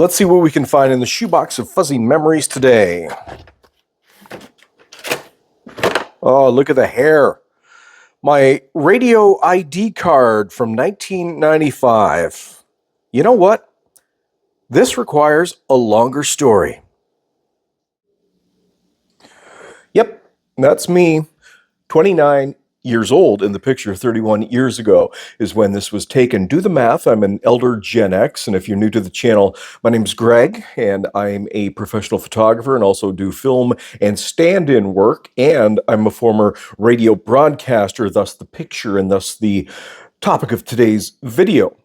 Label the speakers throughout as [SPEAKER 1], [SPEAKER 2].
[SPEAKER 1] Let's see what we can find in the shoebox of fuzzy memories today. Oh, look at the hair. My radio ID card from 1995. You know what? This requires a longer story. Yep, that's me. 29 years old in the picture. 31 years ago is when this was taken. Do the math. I'm an elder Gen X, and if you're new to the channel, my name's Greg, and I'm a professional photographer and also do film and stand-in work, and I'm a former radio broadcaster, thus the picture and thus the topic of today's video.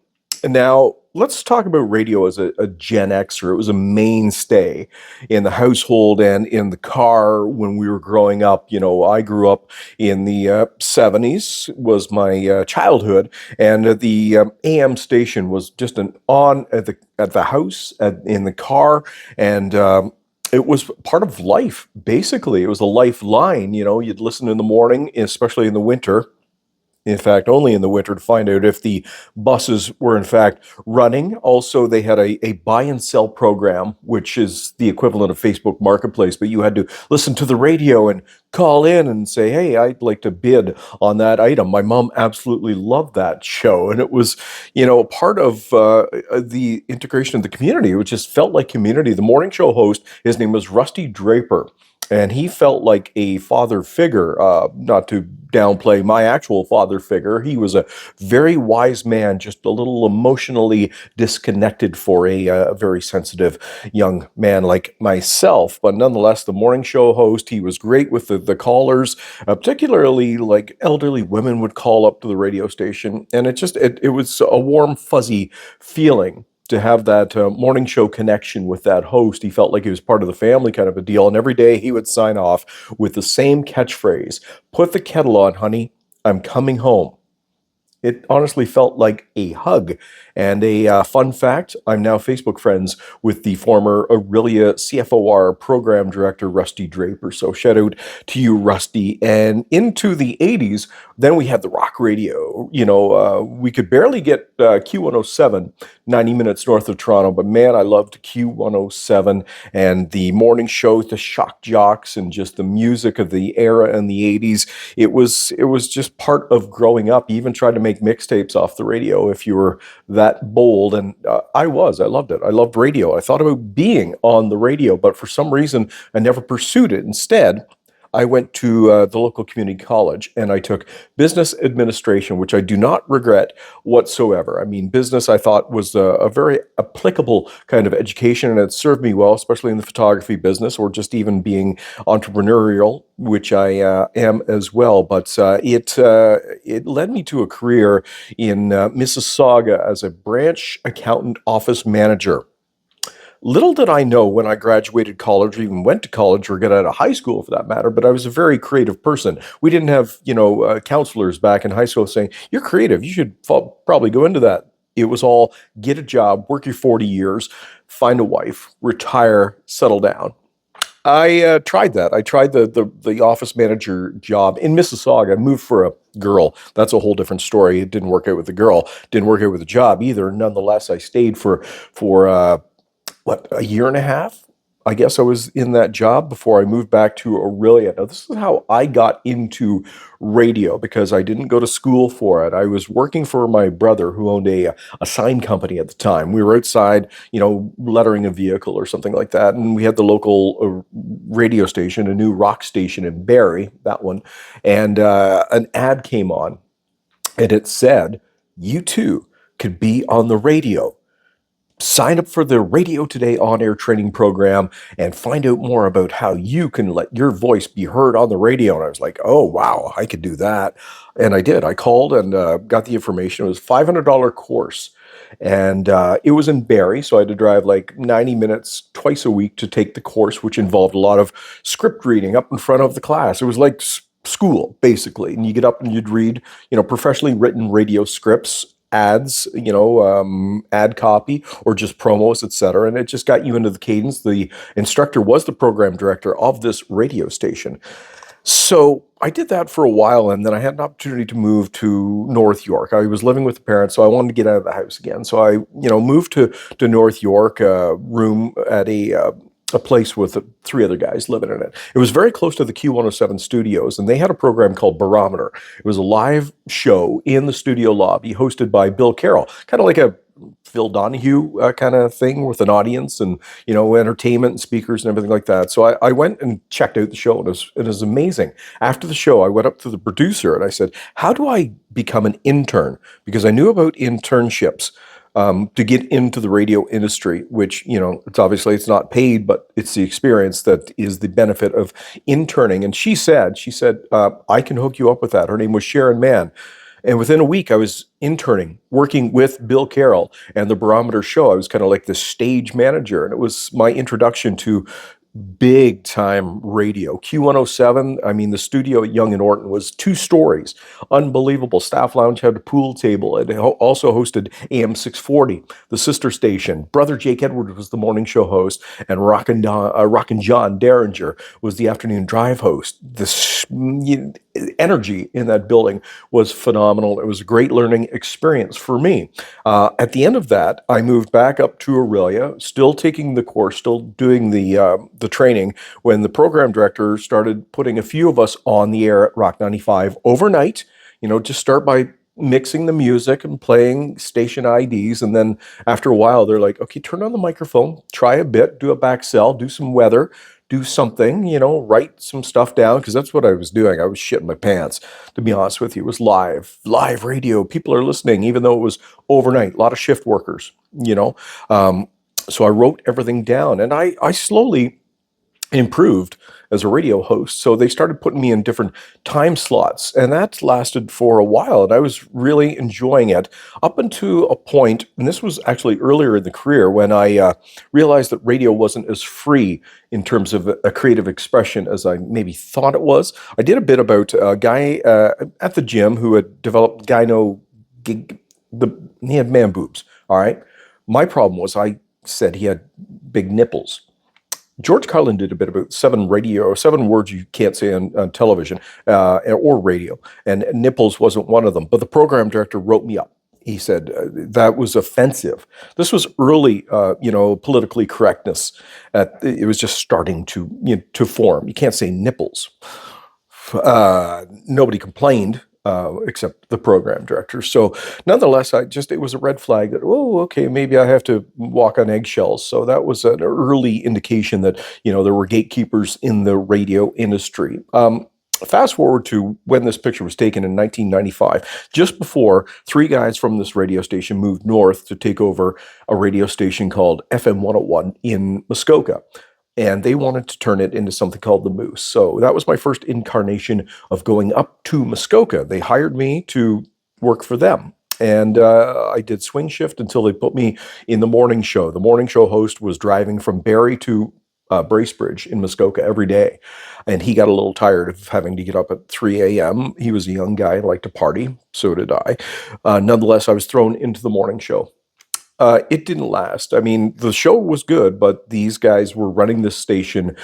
[SPEAKER 1] Now, let's talk about radio as a Gen Xer. It was a mainstay in the household and in the car when we were growing up. You know, I grew up in the 70s, was my childhood, and the AM station was just an on at the house, in the car, and it was part of life, basically. It was a lifeline. You know, you'd listen in the morning, especially in the winter. In fact, only in the winter, to find out if the buses were in fact running. Also, they had a buy and sell program, which is the equivalent of Facebook Marketplace, but you had to listen to the radio and call in and say, hey, I'd like to bid on that item. My mom absolutely loved that show, and it was, you know, part of the integration of the community. It just felt like community. The morning show host, his name was Rusty Draper, and he felt like a father figure, not to downplay my actual father figure. He was a very wise man, just a little emotionally disconnected for a very sensitive young man like myself. But nonetheless, the morning show host, he was great with the callers, particularly like elderly women would call up to the radio station. And it was a warm, fuzzy feeling to have that morning show connection with that host. He felt like he was part of the family, kind of a deal. And every day he would sign off with the same catchphrase: put the kettle on, honey, I'm coming home. It honestly felt like a hug. And a fun fact, I'm now Facebook friends with the former Aurelia CFOR program director, Rusty Draper. So shout out to you, Rusty. And into the 80s, then we had the rock radio. You know, we could barely get Q107, 90 minutes north of Toronto, but man, I loved Q107 and the morning show, the shock jocks, and just the music of the era in the 80s. It was just part of growing up. You even tried to make mixtapes off the radio if you were that bold, and I loved it. I loved radio. I thought about being on the radio, but for some reason I never pursued it. Instead, I went to the local community college and I took business administration, which I do not regret whatsoever. I mean, business I thought was a very applicable kind of education, and it served me well, especially in the photography business or just even being entrepreneurial, which I am as well. But it led me to a career in Mississauga as a branch accountant office manager. Little did I know when I graduated college, or even went to college, or got out of high school for that matter, but I was a very creative person. We didn't have, counselors back in high school saying, you're creative, you should probably go into that. It was all get a job, work your 40 years, find a wife, retire, settle down. I tried that. I tried the office manager job in Mississauga. I moved for a girl. That's a whole different story. It didn't work out with the girl. Didn't work out with the job either. Nonetheless, I stayed for a year and a half? I guess I was in that job before I moved back to Aurelia. Now, this is how I got into radio, because I didn't go to school for it. I was working for my brother, who owned a sign company at the time. We were outside, lettering a vehicle or something like that, and we had the local radio station, a new rock station in Barrie, that one, and an ad came on, and it said, you too could be on the radio. Sign up for the Radio Today on-air training program and find out more about how you can let your voice be heard on the radio. And I was like, oh, wow, I could do that. And I did. I called and got the information. It was a $500 course. And it was in Barrie, so I had to drive like 90 minutes twice a week to take the course, which involved a lot of script reading up in front of the class. It was like school, basically. And you get up and you'd read, professionally written radio scripts, ads, ad copy, or just promos, etc. And it just got you into the cadence. The instructor was the program director of this radio station. So I did that for a while, and then I had an opportunity to move to North York. I was living with the parents, so I wanted to get out of the house again. So I, moved to North York, room at a place with three other guys living in it. It was very close to the Q107 studios, and they had a program called Barometer. It was a live show in the studio lobby hosted by Bill Carroll, kind of like a Phil Donahue kind of thing with an audience and entertainment and speakers and everything like that. So I went and checked out the show, and it was amazing. After the show, I went up to the producer and I said, "How do I become an intern?" Because I knew about internships. To get into the radio industry, which it's not paid, but it's the experience that is the benefit of interning. And she said, I can hook you up with that. Her name was Sharon Mann. And within a week, I was interning, working with Bill Carroll and the Barometer Show. I was kind of like the stage manager, and it was my introduction to big time radio. Q107, I mean, the studio at Young and Orton was 2 stories. Unbelievable. Staff Lounge had a pool table. It also hosted AM 640, the sister station. Brother Jake Edwards was the morning show host, and Rockin' John Derringer was the afternoon drive host. Energy in that building was phenomenal. It was a great learning experience for me. At the end of that, I moved back up to Aurelia, still taking the course, still doing the training, when the program director started putting a few of us on the air at Rock 95 overnight. Just start by mixing the music and playing station IDs, and then after a while, they're like, "Okay, turn on the microphone, try a bit, do a back sell, do some weather." Do something, write some stuff down, because that's what I was doing. I was shitting my pants, to be honest with you. It was live radio. People are listening, even though it was overnight. A lot of shift workers, you know. So I wrote everything down, and I slowly improved as a radio host. So they started putting me in different time slots, and that lasted for a while, and I was really enjoying it up until a point, and this was actually earlier in the career, when I realized that radio wasn't as free in terms of a creative expression as I maybe thought it was. I did a bit about a guy at the gym who had developed he had man boobs, all right? My problem was I said he had big nipples. George Carlin did a bit about 7 words you can't say on television or radio, and nipples wasn't one of them. But the program director wrote me up. He said that was offensive. This was early, politically correctness. It was just starting to form. You can't say nipples. Nobody complained except the program director. So nonetheless, it was a red flag that, oh, okay, maybe I have to walk on eggshells. So that was an early indication that, there were gatekeepers in the radio industry. Fast forward to when this picture was taken in 1995, just before 3 guys from this radio station moved north to take over a radio station called FM 101 in Muskoka. And they wanted to turn it into something called the Moose. So that was my first incarnation of going up to Muskoka. They hired me to work for them. And I did swing shift until they put me in the morning show. The morning show host was driving from Barrie to Bracebridge in Muskoka every day. And he got a little tired of having to get up at 3 a.m. He was a young guy, liked to party. So did I. Nonetheless, I was thrown into the morning show. It didn't last. I mean, the show was good, but these guys were running this station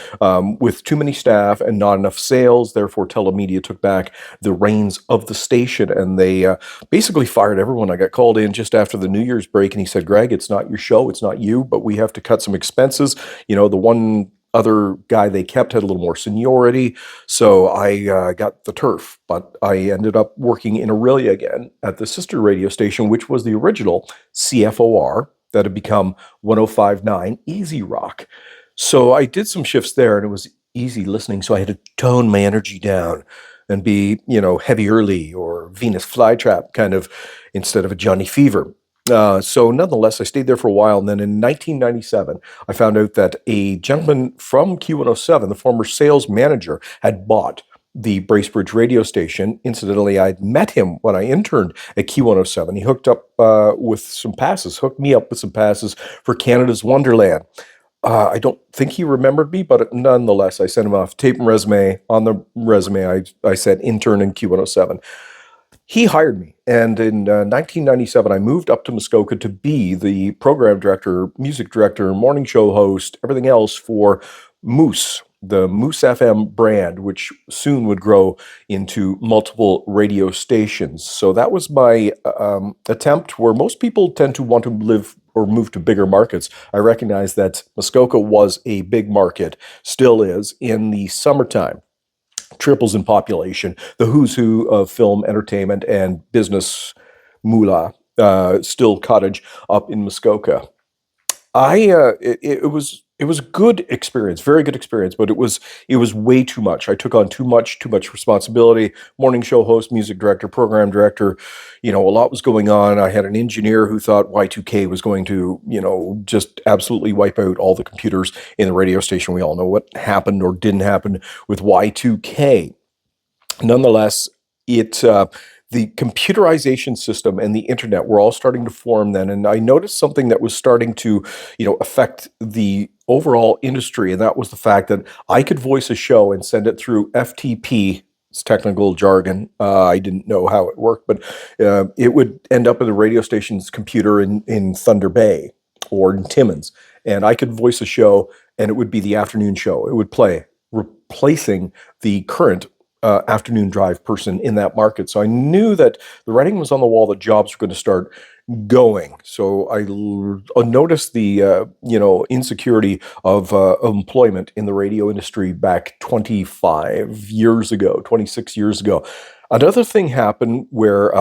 [SPEAKER 1] with too many staff and not enough sales. Therefore, Telemedia took back the reins of the station, and they basically fired everyone. I got called in just after the New Year's break, and he said, "Greg, it's not your show, it's not you, but we have to cut some expenses." The one other guy they kept had a little more seniority, so I got the turf. But I ended up working in Aurelia again at the sister radio station, which was the original CFOR that had become 105.9 Easy Rock. So I did some shifts there, and it was easy listening, so I had to tone my energy down and be, Heavy Early or Venus Flytrap kind of, instead of a Johnny Fever. So nonetheless, I stayed there for a while, and then in 1997, I found out that a gentleman from Q107, the former sales manager, had bought the Bracebridge radio station. Incidentally, I'd met him when I interned at Q107. He hooked me up with some passes for Canada's Wonderland. I don't think he remembered me, but nonetheless, I sent him off tape and resume. On the resume, I said intern in Q107. He hired me, and in 1997, I moved up to Muskoka to be the program director, music director, morning show host, everything else for Moose. the Moose FM brand, which soon would grow into multiple radio stations. So that was my attempt, where most people tend to want to live or move to bigger markets. I recognize that Muskoka was a big market, still is, in the summertime. Triples in population, the who's who of film, entertainment, and business moolah, still cottage up in Muskoka. It was a good experience, very good experience, but it was way too much. I took on too much responsibility. Morning show host, music director, program director, a lot was going on. I had an engineer who thought Y2K was going to, just absolutely wipe out all the computers in the radio station. We all know what happened or didn't happen with Y2K. Nonetheless, the computerization system and the internet were all starting to form then, and I noticed something that was starting to, affect the overall industry, and that was the fact that I could voice a show and send it through FTP. It's technical jargon. I didn't know how it worked, but it would end up in the radio station's computer in Thunder Bay or in Timmins, and I could voice a show, and it would be the afternoon show. It would play, replacing the current afternoon drive person in that market. So I knew that the writing was on the wall that jobs were going to start going. So I noticed the insecurity of employment in the radio industry back 25 years ago, 26 years ago. Another thing happened where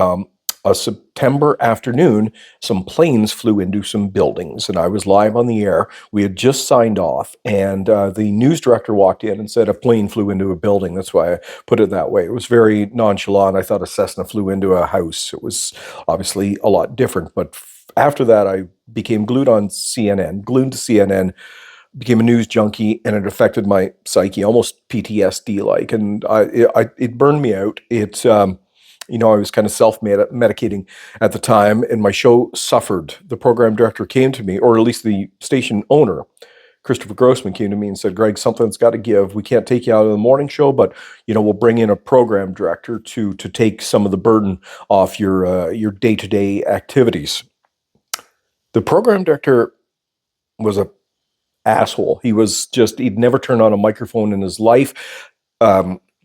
[SPEAKER 1] a September afternoon, some planes flew into some buildings, and I was live on the air. We had just signed off, and the news director walked in and said a plane flew into a building. That's why I put it that way. It was very nonchalant. I thought a Cessna flew into a house. It was obviously a lot different, but after that, I became glued to CNN, became a news junkie, and it affected my psyche, almost PTSD-like, and it burned me out. I was kind of self-medicating at the time, and my show suffered. The program director came to me, or at least the station owner, Christopher Grossman, came to me and said, "Greg, something's got to give. We can't take you out of the morning show, but we'll bring in a program director to take some of the burden off your day-to-day activities." The program director was a asshole. He'd never turned on a microphone in his life.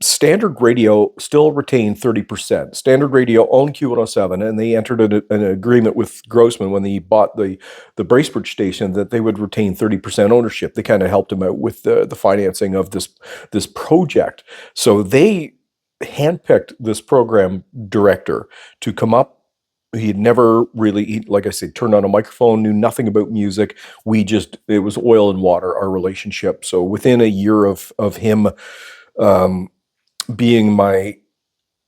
[SPEAKER 1] Standard Radio still retained 30%. Standard Radio owned Q107, and they entered an agreement with Grossman when he bought the Bracebridge station that they would retain 30% ownership. They kind of helped him out with the financing of this project. So they handpicked this program director to come up. He'd never really, like I said, turned on a microphone, knew nothing about music. It was oil and water, our relationship. So within a year of him being my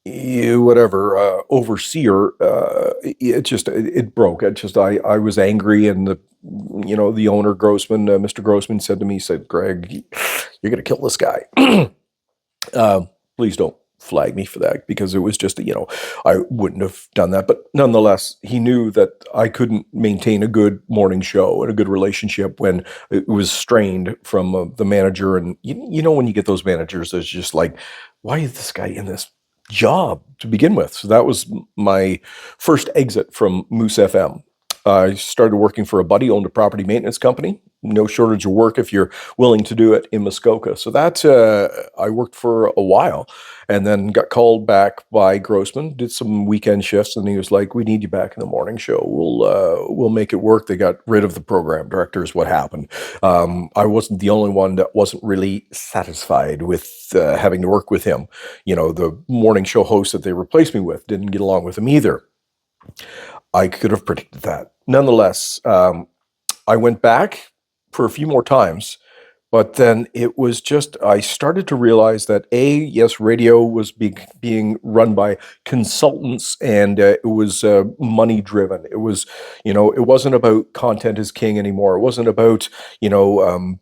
[SPEAKER 1] overseer, it broke. I was angry, and the owner, Grossman, Mr. Grossman, said to me, "Greg, you're gonna kill this guy. Please don't flag me for that," because it was just I wouldn't have done that. But nonetheless, he knew that I couldn't maintain a good morning show and a good relationship when it was strained from the manager. And when you get those managers, it's just like, why is this guy in this job to begin with? So that was my first exit from Moose FM. I started working for a buddy, owned a property maintenance company. No shortage of work if you're willing to do it in Muskoka. So that I worked for a while, and then got called back by Grossman, did some weekend shifts, and he was like, "We need you back in the morning show. We'll make it work." They got rid of the program director is what happened. I wasn't the only one that wasn't really satisfied with having to work with him. The morning show host that they replaced me with didn't get along with him either. I could have predicted that. Nonetheless, I went back for a few more times, but then it was I started to realize that yes, radio was being run by consultants, and it was money driven. It was, it wasn't about content is king anymore. It wasn't about,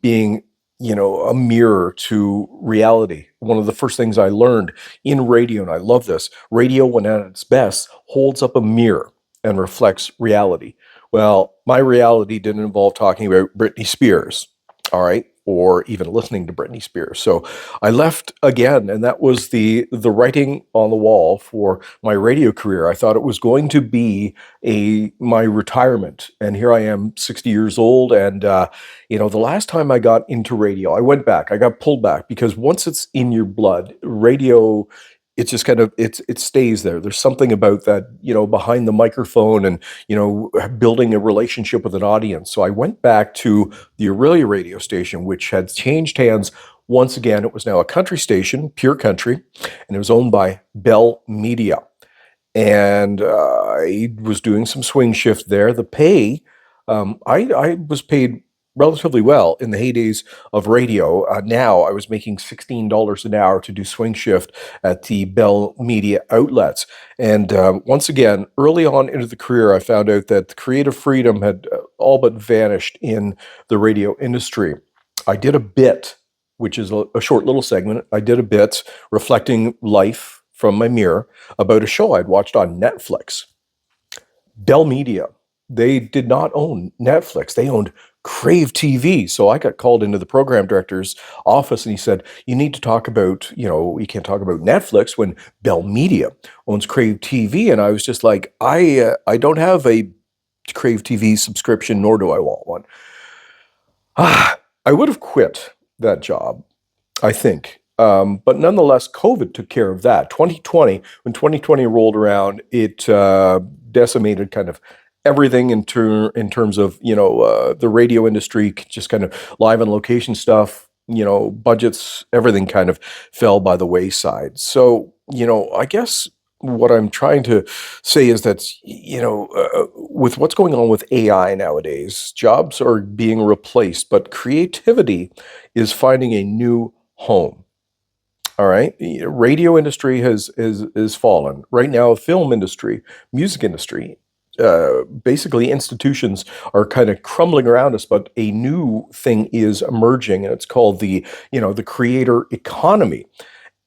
[SPEAKER 1] being, a mirror to reality. One of the first things I learned in radio, and I love this, radio, when at its best, holds up a mirror and reflects reality. Well, my reality didn't involve talking about Britney Spears. all right, or even listening to Britney Spears. So I left again, and that was the writing on the wall for my radio career. I thought it was going to be a my retirement, and here I am, 60 years old, and the last time I got into radio, I went back. I got pulled back because once it's in your blood, radio. It's just kind of it stays there. There's something about that, behind the microphone and building a relationship with an audience. So I went back to the Aurelia radio station, which had changed hands once again. It was now a country station, pure country, and it was owned by Bell Media. And I was doing some swing shift there. The pay, I was paid relatively well in the heydays of radio. Now I was making $16 an hour to do swing shift at the Bell Media outlets. And once again, early on into the career, I found out that the creative freedom had all but vanished in the radio industry. I did a bit, which is a short little segment. I did a bit reflecting life from my mirror about a show I'd watched on Netflix. Bell Media, they did not own Netflix. They owned Crave TV. So I got called into the program director's office and he said, you need to talk about, you can't talk about Netflix when Bell Media owns Crave TV. And I was just like, I don't have a Crave TV subscription, nor do I want one. I would have quit that job, I think. But nonetheless, COVID took care of that. 2020, when 2020 rolled around, it decimated kind of everything in terms of the radio industry, just kind of live and location stuff. Budgets, everything kind of fell by the wayside. So I guess what I'm trying to say is that with what's going on with AI nowadays, jobs are being replaced, but creativity is finding a new home. All right, radio industry has fallen right now. Film industry, music industry, basically institutions are kind of crumbling around us. But a new thing is emerging, and it's called the creator economy.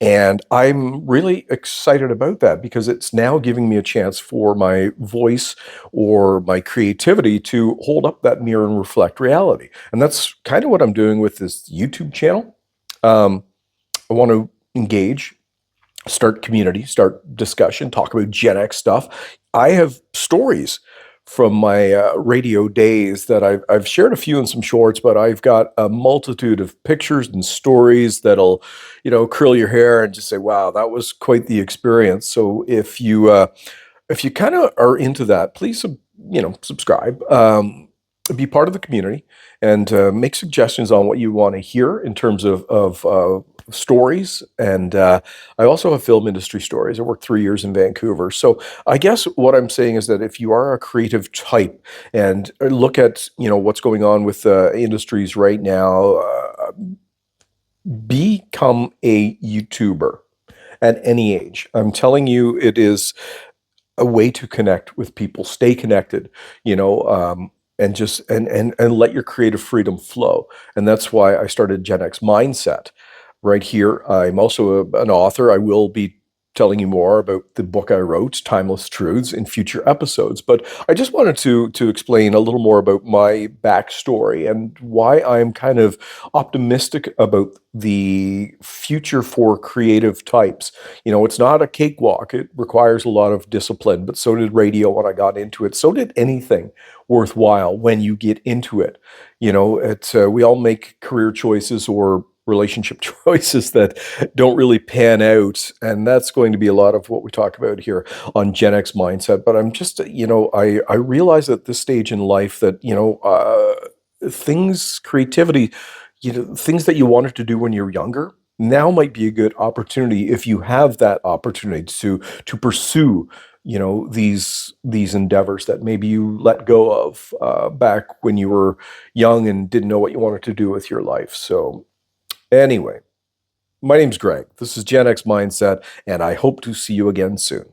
[SPEAKER 1] And I'm really excited about that because it's now giving me a chance for my voice or my creativity to hold up that mirror and reflect reality. And that's kind of what I'm doing with this YouTube channel. I want to engage, start community, start discussion, talk about Gen X stuff. I have stories from my radio days that I've shared a few in some shorts, but I've got a multitude of pictures and stories that'll, curl your hair and just say, wow, that was quite the experience. So if you kind of are into that, please, subscribe, be part of the community, and make suggestions on what you want to hear in terms of stories. And I also have film industry stories. I worked 3 years in Vancouver. So I guess what I'm saying is that if you are a creative type and look at, what's going on with industries right now, become a YouTuber at any age. I'm telling you, it is a way to connect with people, stay connected, and just and let your creative freedom flow. And that's why I started Gen X Mindset right here. I'm also an author. I will be telling you more about the book I wrote, Timeless Truths, in future episodes. But I just wanted to explain a little more about my backstory and why I'm kind of optimistic about the future for creative types. It's not a cakewalk. It requires a lot of discipline, but so did radio when I got into it. So did anything worthwhile when you get into it. We all make career choices or relationship choices that don't really pan out, and that's going to be a lot of what we talk about here on Gen X Mindset. But I'm just, I realize at this stage in life that creativity, things that you wanted to do when you're younger, now might be a good opportunity if you have that opportunity to pursue these endeavors that maybe you let go of back when you were young and didn't know what you wanted to do with your life. So anyway, my name's Greg. This is Gen X Mindset, and I hope to see you again soon.